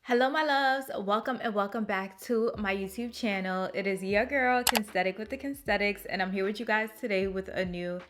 Hello my loves, welcome and welcome back to my YouTube channel. It is your girl Kensthetic with the Kensthetics, and I'm here with you guys today with a new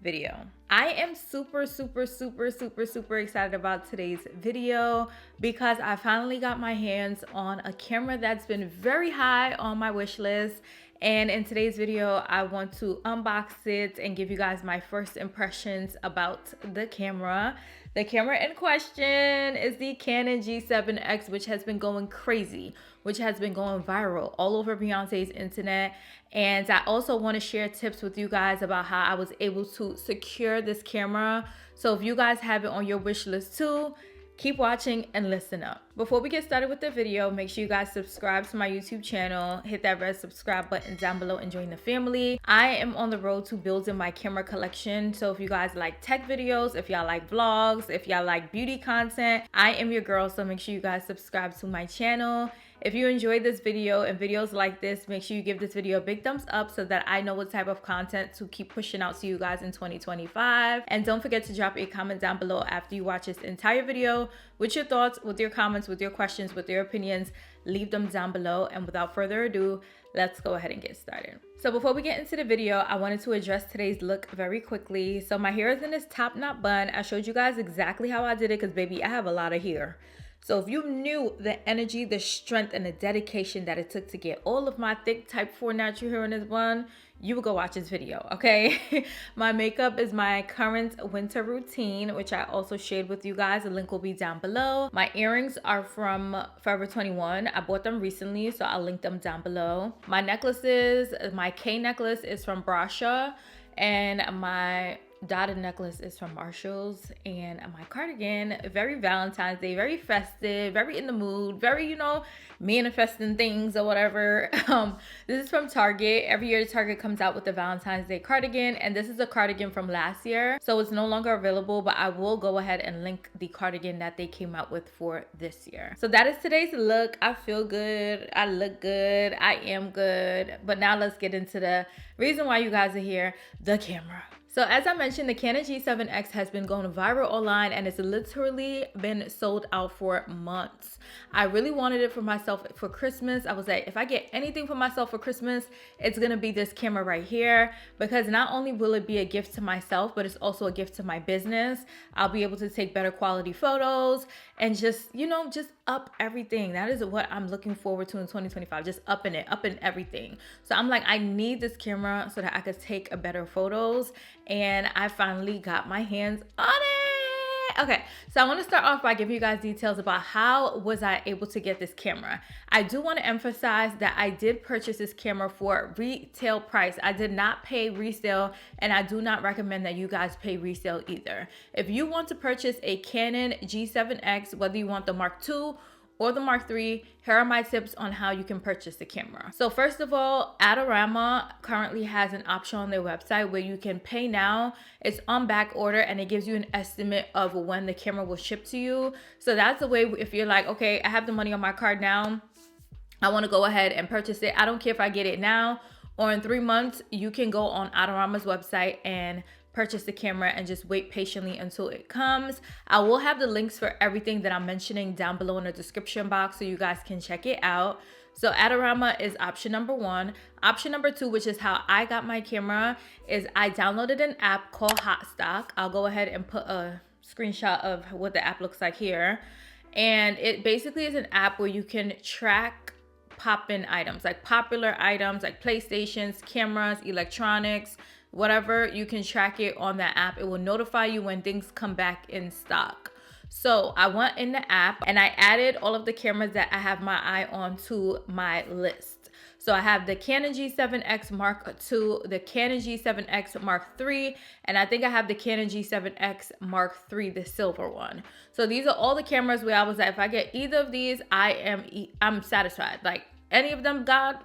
video. I am super excited about today's video because I finally got my hands on a camera that's been very high on my wish list. And in today's video, I want to unbox it and give you guys my first impressions about the camera. The camera in question is the Canon G7X, which has been going crazy, which has been going viral all over Beyonce's internet. And I also want to share tips with you guys about how I was able to secure this camera. So if you guys have it on your wish list too, keep watching and listen up. Before we get started with the video, make sure you guys subscribe to my YouTube channel, hit that red subscribe button down below and join the family. I am on the road to building my camera collection. So if you guys like tech videos, if y'all like vlogs, if y'all like beauty content, I am your girl. So make sure you guys subscribe to my channel. If you enjoyed this video and videos like this, make sure you give this video a big thumbs up so that I know what type of content to keep pushing out to you guys in 2025. And don't forget to drop a comment down below after you watch this entire video with your thoughts, with your comments, with your questions, with your opinions. Leave them down below. And without further ado, let's go ahead and get started. So before we get into the video, I wanted to address today's look very quickly. So my hair is in this top knot bun. I showed you guys exactly how I did it because baby, I have a lot of hair. So if you knew the energy, the strength, and the dedication that it took to get all of my thick type 4 natural hair in this bun, you would go watch this video, okay? My makeup is my current winter routine, which I also shared with you guys. The link will be down below. My earrings are from Forever 21. I bought them recently, so I'll link them down below. My necklaces, my K necklace is from Brasha, and my dotted necklace is from Marshalls, and my cardigan, very Valentine's Day, very festive, very in the mood, very, you know, manifesting things or whatever. This is from Target. Every year Target comes out with the Valentine's Day cardigan, and this is a cardigan from last year, so it's no longer available, but I will go ahead and link the cardigan that they came out with for this year. So that is today's look. I feel good, I look good, I am good. But now let's get into the reason why you guys are here, the camera. So as I mentioned, the Canon G7X has been going viral online, and it's literally been sold out for months. I really wanted it for myself for Christmas. I was like, if I get anything for myself for Christmas, it's gonna be this camera right here, because not only will it be a gift to myself, but it's also a gift to my business. I'll be able to take better quality photos and just, you know, just up everything. That is what I'm looking forward to in 2025, just upping it, upping everything. So I'm like, I need this camera so that I could take better photos, and I finally got my hands on it. Okay, so I want to start off by giving you guys details about how was I able to get this camera. I do want to emphasize that I did purchase this camera for retail price. I did not pay resale, and I do not recommend that you guys pay resale either. If you want to purchase a Canon G7X, whether you want the Mark II or the Mark III, here are my tips on how you can purchase the camera. So first of all, Adorama currently has an option on their website where you can pay now. It's on back order, and it gives you an estimate of when the camera will ship to you. So that's the way, if you're like, okay, I have the money on my card now, I want to go ahead and purchase it. I don't care if I get it now or in 3 months, you can go on Adorama's website and purchase the camera and just wait patiently until it comes. I will have the links for everything that I'm mentioning down below in the description box so you guys can check it out. So Adorama is option number 1. Option number 2, which is how I got my camera, is I downloaded an app called Hotstock. I'll go ahead and put a screenshot of what the app looks like here. And it basically is an app where you can track pop-in items, like popular items like PlayStations, cameras, electronics, whatever. You can track it on that app. It will notify you when things come back in stock. So I went in the app and I added all of the cameras that I have my eye on to my list. So I have the Canon G7X Mark II, the Canon G7X Mark III, and I think I have the Canon G7X Mark III, the silver one. So these are all the cameras where I was like, if I get either of these, I'm satisfied. Like any of them, God,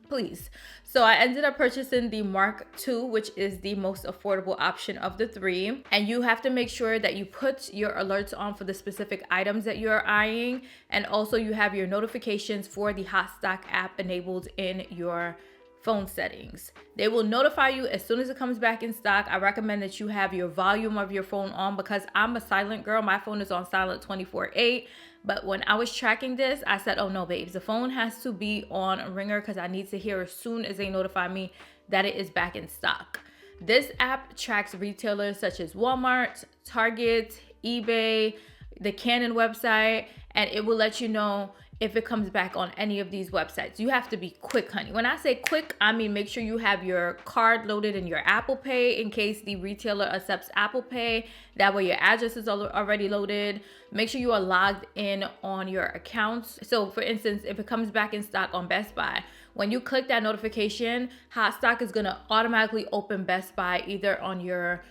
please. So I ended up purchasing the Mark II, which is the most affordable option of the 3. And you have to make sure that you put your alerts on for the specific items that you're eyeing. And also you have your notifications for the Hotstock app enabled in your phone settings. They will notify you as soon as it comes back in stock. I recommend that you have your volume of your phone on because I'm a silent girl. My phone is on silent 24/8. But when I was tracking this, I said, oh no, babes, the phone has to be on ringer because I need to hear as soon as they notify me that it is back in stock. This app tracks retailers such as Walmart, Target, eBay, the Canon website, and it will let you know if it comes back on any of these websites. You have to be quick, honey. When I say quick, I mean make sure you have your card loaded in your Apple Pay in case the retailer accepts Apple Pay. That way your address is already loaded. Make sure you are logged in on your accounts. So for instance, if it comes back in stock on Best Buy, when you click that notification, Hot Stock is gonna automatically open Best Buy either on your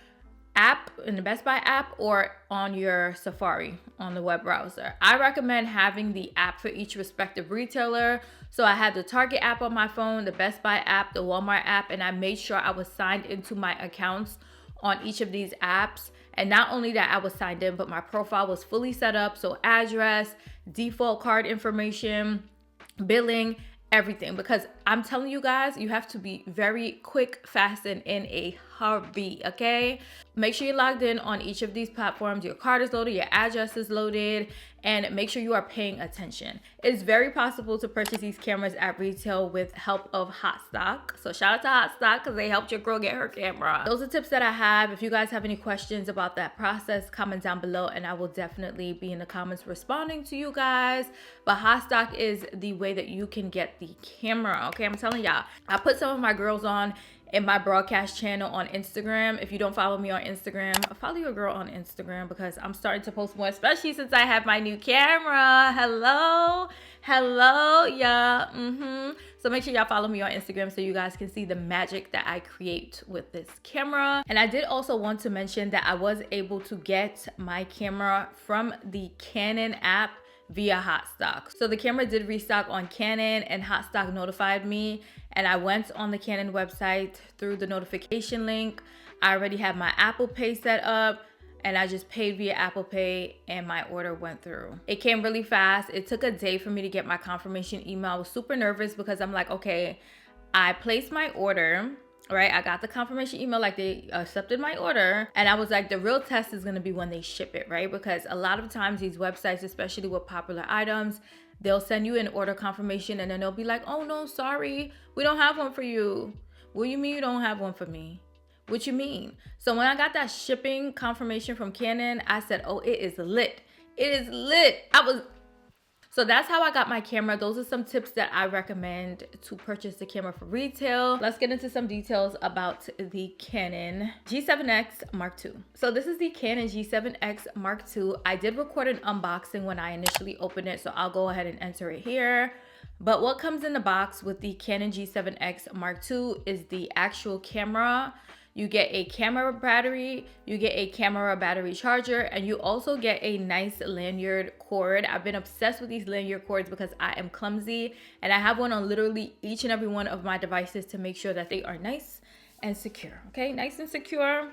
app, in the Best Buy app, or on your Safari on the web browser. I recommend having the app for each respective retailer. So I had the Target app on my phone, the Best Buy app, the Walmart app, and I made sure I was signed into my accounts on each of these apps. And not only that I was signed in, but my profile was fully set up. So address, default card information, billing, everything. Because I'm telling you guys, you have to be very quick, fast, and in a hurry, okay? Make sure you're logged in on each of these platforms. Your card is loaded, your address is loaded, and make sure you are paying attention. It's very possible to purchase these cameras at retail with help of Hot Stock. So shout out to Hot Stock because they helped your girl get her camera. Those are tips that I have. If you guys have any questions about that process, comment down below and I will definitely be in the comments responding to you guys. But Hot Stock is the way that you can get the camera, okay? I'm telling y'all. I put some of my girls on in my broadcast channel on Instagram. If you don't follow me on Instagram, follow your girl on Instagram because I'm starting to post more, especially since I have my new camera. Hello, yeah. So make sure y'all follow me on Instagram so you guys can see the magic that I create with this camera. And I did also want to mention that I was able to get my camera from the Canon app via Hot Stock. So the camera did restock on Canon and Hot Stock notified me, and I went on the Canon website through the notification link. I already have my Apple Pay set up and I just paid via Apple Pay and my order went through. It came really fast. It took a day for me to get my confirmation email. I was super nervous because I'm like, okay, I placed my order, right? I got the confirmation email, like they accepted my order. And I was like, the real test is gonna be when they ship it, right? Because a lot of times these websites, especially with popular items, they'll send you an order confirmation and then they'll be like, oh no, sorry, we don't have one for you. What do you mean you don't have one for me? What you mean? So when I got that shipping confirmation from Canon, I said, oh, it is lit. It is lit. So that's how I got my camera. Those are some tips that I recommend to purchase the camera for retail. Let's get into some details about the Canon G7X Mark II. So this is the Canon G7X Mark II. I did record an unboxing when I initially opened it, so I'll go ahead and enter it here. But what comes in the box with the Canon G7X Mark II is the actual camera. You get a camera battery, you get a camera battery charger, and you also get a nice lanyard cord. I've been obsessed with these lanyard cords because I am clumsy and I have one on literally each and every one of my devices to make sure that they are nice and secure, okay? Nice and secure.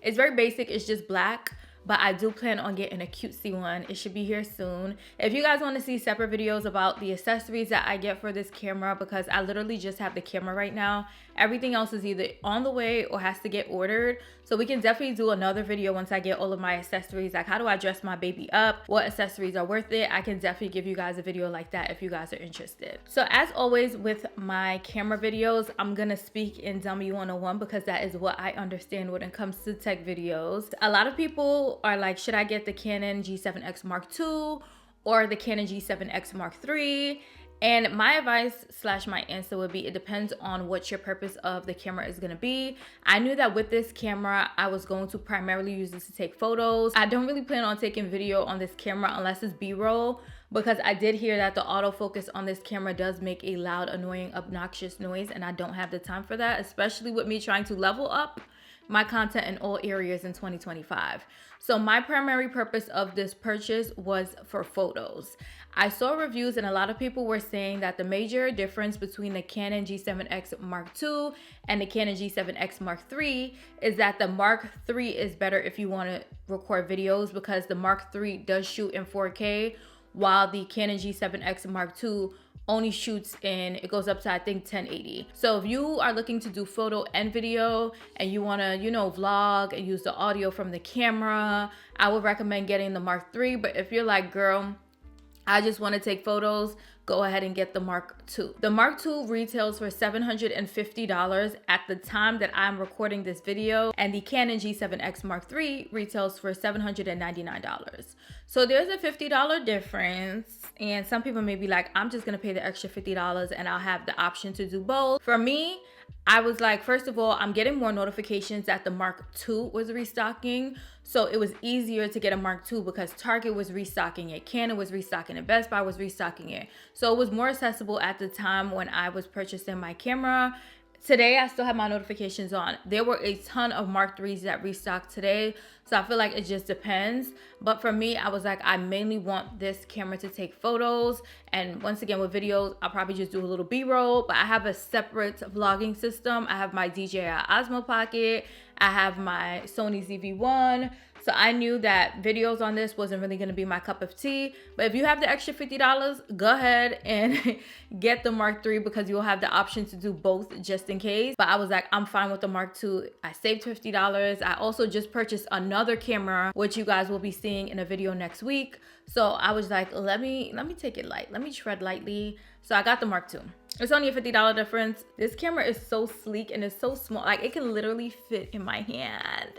It's very basic, it's just black. But I do plan on getting a cutesy one. It should be here soon. If you guys want to see separate videos about the accessories that I get for this camera, because I literally just have the camera right now, everything else is either on the way or has to get ordered. So we can definitely do another video once I get all of my accessories, like how do I dress my baby up, what accessories are worth it. I can definitely give you guys a video like that if you guys are interested. So as always with my camera videos, I'm gonna speak in Dummy 101 because that is what I understand when it comes to tech videos. A lot of people are like, should I get the Canon G7X Mark II or the Canon G7X Mark III? And my advice / my answer would be, it depends on what your purpose of the camera is going to be. I knew that with this camera, I was going to primarily use this to take photos. I don't really plan on taking video on this camera unless it's B-roll, because I did hear that the autofocus on this camera does make a loud, annoying, obnoxious noise, and I don't have the time for that, especially with me trying to level up my content in all areas in 2025. So my primary purpose of this purchase was for photos. I saw reviews and a lot of people were saying that the major difference between the Canon G7X Mark II and the Canon G7X Mark III is that the Mark III is better if you want to record videos, because the Mark III does shoot in 4K while the Canon G7X Mark II only shoots in, it goes up to I think 1080. So if you are looking to do photo and video and you want to, you know, vlog and use the audio from the camera, I would recommend getting the Mark III. But if you're like, girl, I just want to take photos, go ahead and get the Mark II. The Mark II retails for $750 at the time that I'm recording this video, and the Canon G7X Mark III retails for $799. So there's a $50 difference, and some people may be like, I'm just gonna pay the extra $50 and I'll have the option to do both. For me, I was like, first of all, I'm getting more notifications that the Mark II was restocking. So it was easier to get a Mark II because Target was restocking it, Canon was restocking it, Best Buy was restocking it. So it was more accessible at the time when I was purchasing my camera. Today, I still have my notifications on. There were a ton of Mark IIIs that restocked today. So I feel like it just depends. But for me, I was like, I mainly want this camera to take photos. And once again, with videos, I'll probably just do a little B-roll. But I have a separate vlogging system. I have my DJI Osmo Pocket. I have my Sony ZV-1. So I knew that videos on this wasn't really going to be my cup of tea. But if you have the extra $50, go ahead and get the Mark III because you'll have the option to do both just in case. But I was like, I'm fine with the Mark II. I saved $50. I also just purchased another camera, which you guys will be seeing in a video next week. So I was like, let me take it light. Let me tread lightly. So I got the Mark II. It's only a $50 difference. This camera is so sleek and it's so small. Like, it can literally fit in my hand.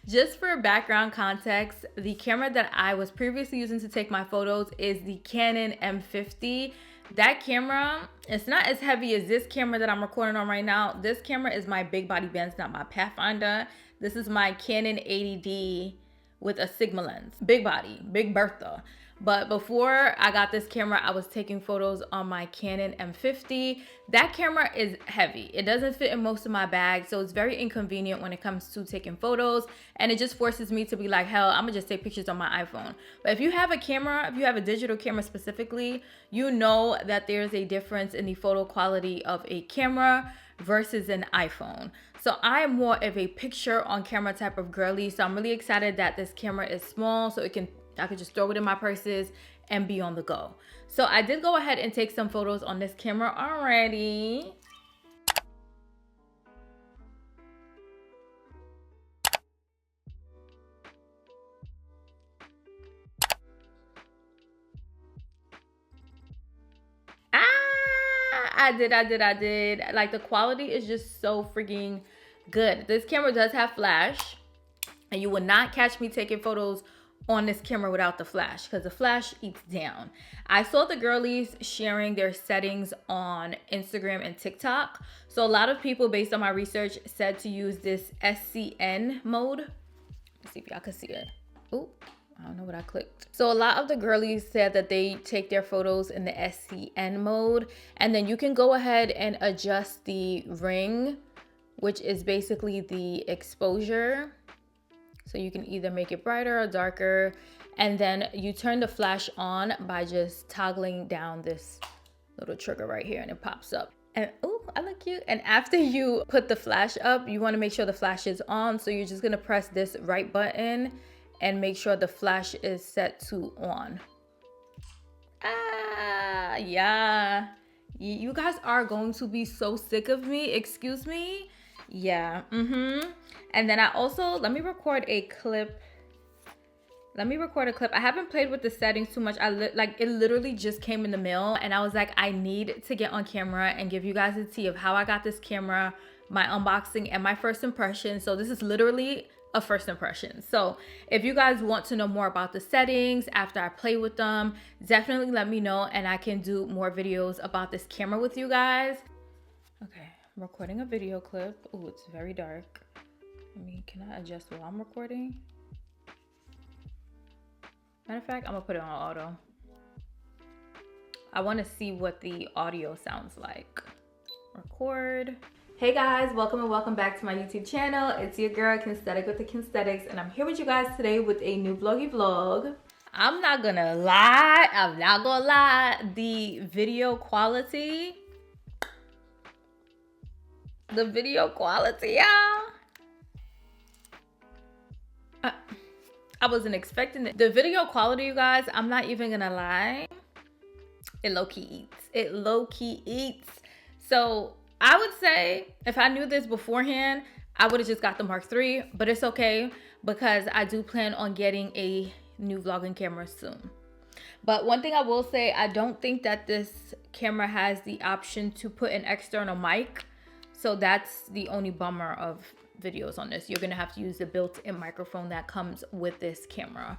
Just for background context, the camera that I was previously using to take my photos is the Canon M50. That camera, it's not as heavy as this camera that I'm recording on right now. This camera is my big body lens, not my Pathfinder. This is my Canon 80D with a Sigma lens. Big body, Big Bertha. But before I got this camera, I was taking photos on my Canon M50. That camera is heavy. It doesn't fit in most of my bags, so it's very inconvenient when it comes to taking photos. And it just forces me to be like, hell, I'm gonna just take pictures on my iPhone. But if you have a camera, if you have a digital camera specifically, you know that there's a difference in the photo quality of a camera versus an iPhone. So I am more of a picture on camera type of girly. So I'm really excited that this camera is small, so I could just throw it in my purses and be on the go. So I did go ahead and take some photos on this camera already. I did. Like, the quality is just so freaking good. This camera does have flash, and you will not catch me taking photos on this camera without the flash because the flash eats down. I saw the girlies sharing their settings on Instagram and TikTok. So a lot of people, based on my research, said to use this SCN mode. Let's see if y'all can see it. Oh, I don't know what I clicked. So a lot of the girlies said that they take their photos in the SCN mode, and then you can go ahead and adjust the ring, which is basically the exposure. So you can either make it brighter or darker, and then you turn the flash on by just toggling down this little trigger right here, and it pops up. And oh, I look cute. And after you put the flash up, you want to make sure the flash is on. So you're just gonna press this right button and make sure the flash is set to on. Yeah. You guys are going to be so sick of me. Excuse me. Yeah. And then I also, let me record a clip. I haven't played with the settings too much. Like, it literally just came in the mail, and I was like, I need to get on camera and give you guys a tea of how I got this camera, my unboxing, and my first impression. So this is literally a first impression. So if you guys want to know more about the settings after I play with them, definitely let me know, and I can do more videos about this camera with you guys. Okay, I'm recording a video clip. Oh, it's very dark. Can I adjust while I'm recording? Matter of fact, I'm gonna put it on auto. I want to see what the audio sounds like. Record. Hey guys, welcome and welcome back to my YouTube channel. It's your girl Kensthetic with the Kensthetics, and I'm here with you guys today with a new vloggy vlog. I'm not gonna lie, the video quality, y'all. I wasn't expecting it. The video quality, you guys, I'm not even gonna lie. it low-key eats. It low-key eats. So I would say if I knew this beforehand, I would have just got the Mark III, but it's okay because I do plan on getting a new vlogging camera soon. But one thing I will say, I don't think that this camera has the option to put an external mic. So that's the only bummer of videos on this. You're gonna have to use the built-in microphone that comes with this camera.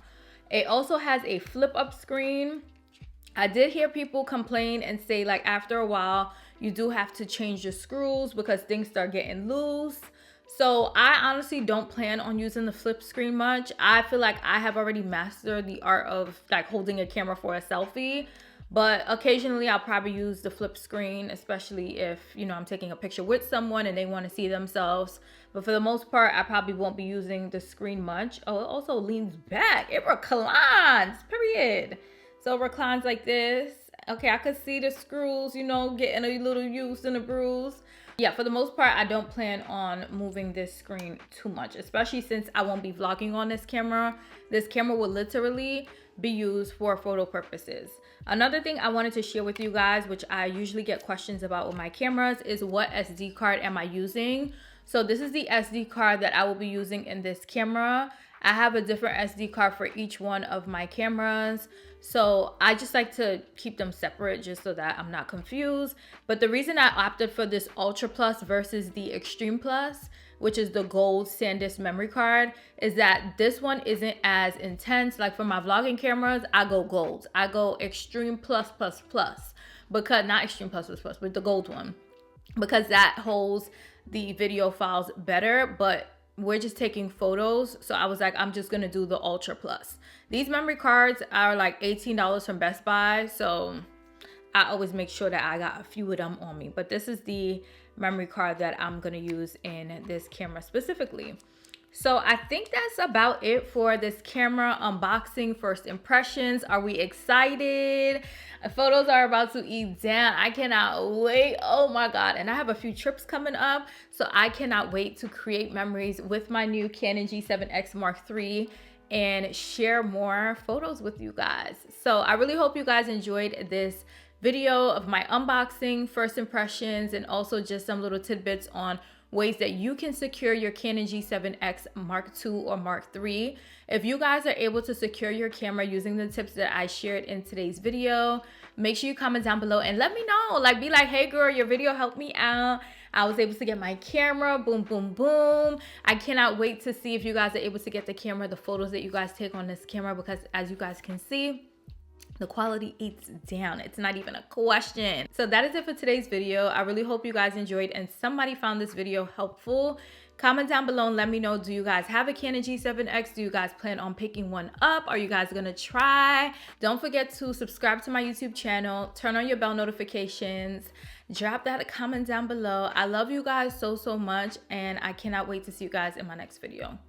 It also has a flip-up screen. I did hear people complain and say like after a while, you do have to change your screws because things start getting loose. So I honestly don't plan on using the flip screen much. I feel like I have already mastered the art of like holding a camera for a selfie. But occasionally I'll probably use the flip screen, especially if, you know, I'm taking a picture with someone and they want to see themselves. But for the most part, I probably won't be using the screen much. Oh, it also leans back. It reclines, period. So it reclines like this. Okay, I could see the screws, you know, getting a little used and a bruise. Yeah, for the most part, I don't plan on moving this screen too much, especially since I won't be vlogging on this camera. This camera will literally be used for photo purposes. Another thing I wanted to share with you guys, which I usually get questions about with my cameras, is what SD card am I using? So this is the SD card that I will be using in this camera. I have a different SD card for each one of my cameras. So I just like to keep them separate just so that I'm not confused. But the reason I opted for this Ultra Plus versus the Extreme Plus, which is the gold SanDisk memory card, is that this one isn't as intense. Like for my vlogging cameras, I go gold. I go Extreme Plus Plus Plus, because not Extreme Plus Plus Plus, but the gold one, because that holds the video files better. But we're just taking photos, so I was like, I'm just gonna do the Ultra Plus. These memory cards are like $18 from Best Buy, so I always make sure that I got a few of them on me. But this is the memory card that I'm gonna use in this camera specifically. So I think that's about it for this camera unboxing, first impressions. Are we excited? Photos are about to eat down. I cannot wait. Oh my God. And I have a few trips coming up, so I cannot wait to create memories with my new Canon G7X Mark III and share more photos with you guys. So I really hope you guys enjoyed this video of my unboxing, first impressions, and also just some little tidbits on ways that you can secure your Canon G7X Mark II or Mark III. If you guys are able to secure your camera using the tips that I shared in today's video, make sure you comment down below and let me know. Like, be like, hey girl, your video helped me out. I was able to get my camera, boom, boom, boom. I cannot wait to see if you guys are able to get the camera, the photos that you guys take on this camera, because as you guys can see, the quality eats down. It's not even a question. So that is it for today's video. I really hope you guys enjoyed and somebody found this video helpful. Comment down below and let me know, do you guys have a Canon G7X? Do you guys plan on picking one up? Are you guys gonna try? Don't forget to subscribe to my YouTube channel, turn on your bell notifications, drop that comment down below. I love you guys so, so much, and I cannot wait to see you guys in my next video.